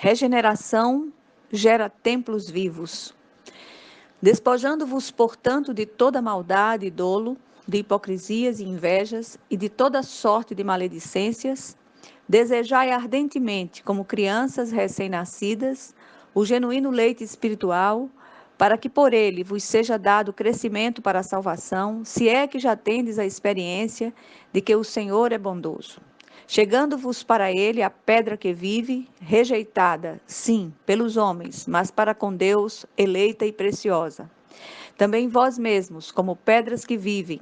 Regeneração gera templos vivos. Despojando-vos, portanto, de toda maldade e dolo, de hipocrisias e invejas, e de toda sorte de maledicências, desejai ardentemente, como crianças recém-nascidas, o genuíno leite espiritual, para que por ele vos seja dado crescimento para a salvação, se é que já tendes a experiência de que o Senhor é bondoso. Chegando-vos para ele a pedra que vive, rejeitada, sim, pelos homens, mas para com Deus, eleita e preciosa. Também vós mesmos, como pedras que vivem,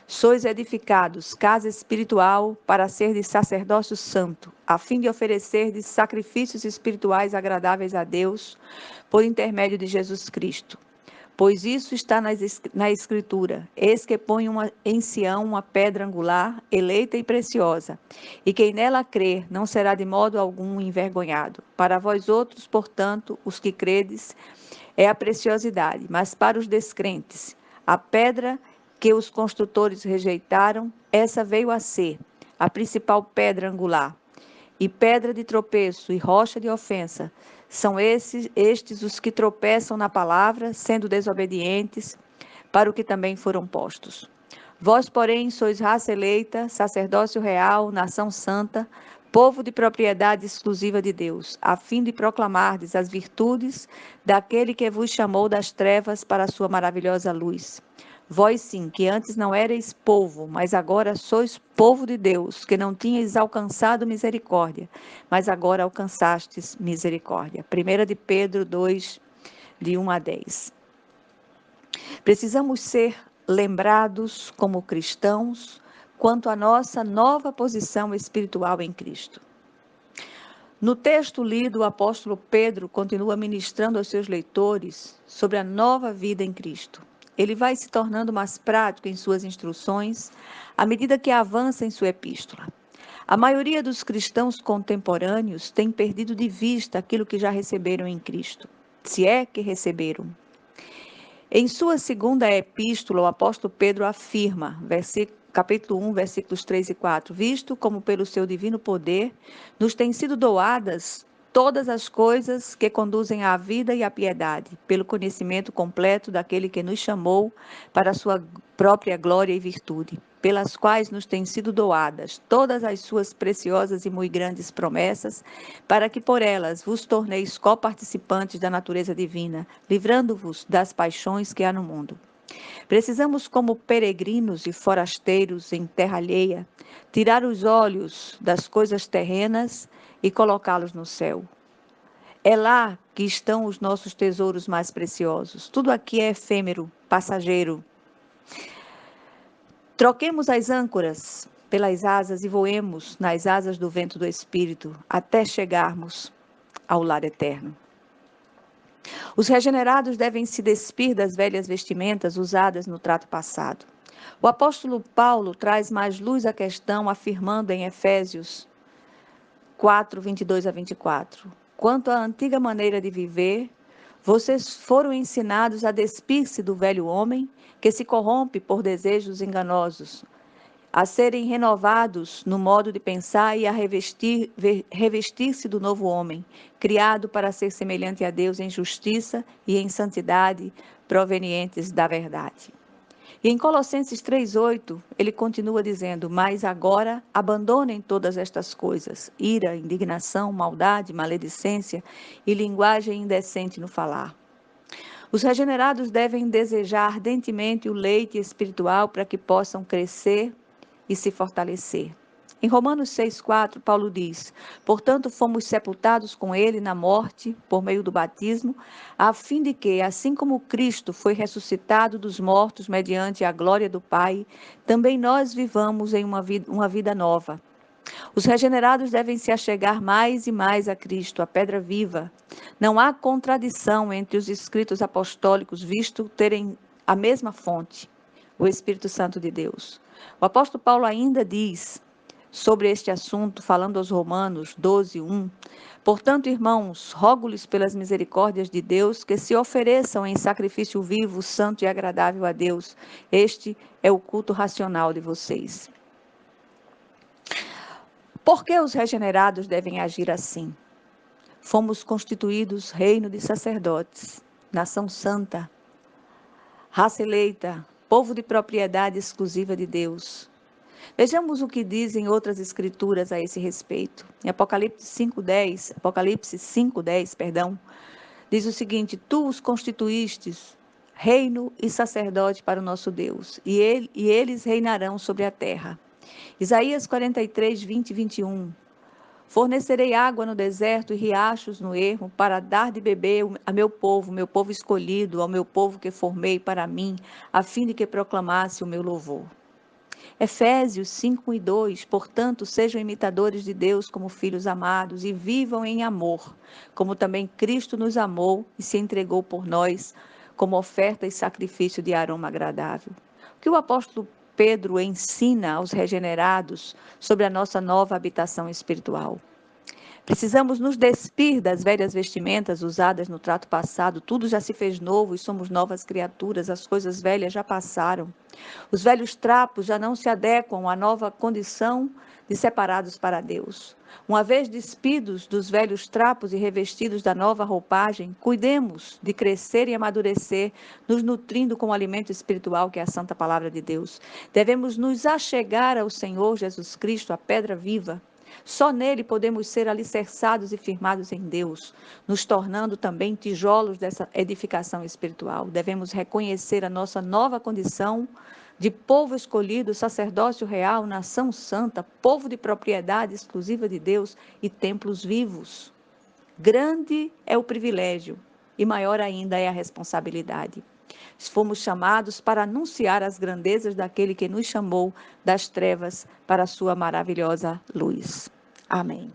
sois edificados casa espiritual para ser de sacerdócio santo, a fim de oferecer de sacrifícios espirituais agradáveis a Deus, por intermédio de Jesus Cristo. Pois isso está na Escritura: eis que põe em Sião uma pedra angular, eleita e preciosa, e quem nela crer não será de modo algum envergonhado. Para vós outros, portanto, os que credes, é a preciosidade, mas para os descrentes, a pedra que os construtores rejeitaram, essa veio a ser a principal pedra angular, e pedra de tropeço e rocha de ofensa. São estes os que tropeçam na palavra, sendo desobedientes, para o que também foram postos. Vós, porém, sois raça eleita, sacerdócio real, nação santa, povo de propriedade exclusiva de Deus, a fim de proclamardes as virtudes daquele que vos chamou das trevas para a sua maravilhosa luz. Vós sim, que antes não erais povo, mas agora sois povo de Deus, que não tinhais alcançado misericórdia, mas agora alcançastes misericórdia. 1 de Pedro 2, de 1 a 10. Precisamos ser lembrados como cristãos quanto à nossa nova posição espiritual em Cristo. No texto lido, o apóstolo Pedro continua ministrando aos seus leitores sobre a nova vida em Cristo. Ele vai se tornando mais prático em suas instruções à medida que avança em sua epístola. A maioria dos cristãos contemporâneos tem perdido de vista aquilo que já receberam em Cristo, se é que receberam. Em sua segunda epístola, o apóstolo Pedro afirma, capítulo 1, versículos 3 e 4, visto como pelo seu divino poder nos têm sido doadas todas as coisas que conduzem à vida e à piedade, pelo conhecimento completo daquele que nos chamou para a sua própria glória e virtude, pelas quais nos têm sido doadas todas as suas preciosas e muito grandes promessas, para que por elas vos torneis coparticipantes da natureza divina, livrando-vos das paixões que há no mundo. Precisamos, como peregrinos e forasteiros em terra alheia, tirar os olhos das coisas terrenas e colocá-los no céu. É lá que estão os nossos tesouros mais preciosos. Tudo aqui é efêmero, passageiro. Troquemos as âncoras pelas asas e voemos nas asas do vento do Espírito até chegarmos ao lar eterno. Os regenerados devem se despir das velhas vestimentas usadas no trato passado. O apóstolo Paulo traz mais luz à questão, afirmando em Efésios 4, 22 a 24. Quanto à antiga maneira de viver, vocês foram ensinados a despir-se do velho homem, que se corrompe por desejos enganosos, a serem renovados no modo de pensar e a revestir-se do novo homem, criado para ser semelhante a Deus em justiça e em santidade provenientes da verdade. E em Colossenses 3,8, ele continua dizendo, mas agora abandonem todas estas coisas, ira, indignação, maldade, maledicência e linguagem indecente no falar. Os regenerados devem desejar ardentemente o leite espiritual para que possam crescer e se fortalecer. Em Romanos 6,4, Paulo diz, portanto, fomos sepultados com ele na morte, por meio do batismo, a fim de que, assim como Cristo foi ressuscitado dos mortos mediante a glória do Pai, também nós vivamos em uma vida nova. Os regenerados devem se achegar mais e mais a Cristo, a pedra viva. Não há contradição entre os escritos apostólicos, visto terem a mesma fonte, o Espírito Santo de Deus. O apóstolo Paulo ainda diz sobre este assunto, falando aos Romanos 12:1, portanto, irmãos, rogo-lhes pelas misericórdias de Deus que se ofereçam em sacrifício vivo, santo e agradável a Deus. Este é o culto racional de vocês. Por que os regenerados devem agir assim? Fomos constituídos reino de sacerdotes, nação santa, raça eleita, povo de propriedade exclusiva de Deus. Vejamos o que dizem outras escrituras a esse respeito. Em Apocalipse 5:10, diz o seguinte: Tu os constituístes reino e sacerdote para o nosso Deus, e eles reinarão sobre a terra. Isaías 43, 20 e 21. Fornecerei água no deserto e riachos no ermo, para dar de beber a meu povo escolhido, ao meu povo que formei para mim, a fim de que proclamasse o meu louvor. Efésios 5:2. Portanto, sejam imitadores de Deus como filhos amados e vivam em amor, como também Cristo nos amou e se entregou por nós, como oferta e sacrifício de aroma agradável. O que o apóstolo Pedro ensina aos regenerados sobre a nossa nova habitação espiritual? Precisamos nos despir das velhas vestimentas usadas no trato passado. Tudo já se fez novo e somos novas criaturas. As coisas velhas já passaram. Os velhos trapos já não se adequam à nova condição de separados para Deus. Uma vez despidos dos velhos trapos e revestidos da nova roupagem, cuidemos de crescer e amadurecer, nos nutrindo com o alimento espiritual que é a santa palavra de Deus. Devemos nos achegar ao Senhor Jesus Cristo, a pedra viva. Só nele podemos ser alicerçados e firmados em Deus, nos tornando também tijolos dessa edificação espiritual. Devemos reconhecer a nossa nova condição de povo escolhido, sacerdócio real, nação santa, povo de propriedade exclusiva de Deus e templos vivos. Grande é o privilégio e maior ainda é a responsabilidade. Fomos chamados para anunciar as grandezas daquele que nos chamou das trevas para a sua maravilhosa luz. Amém.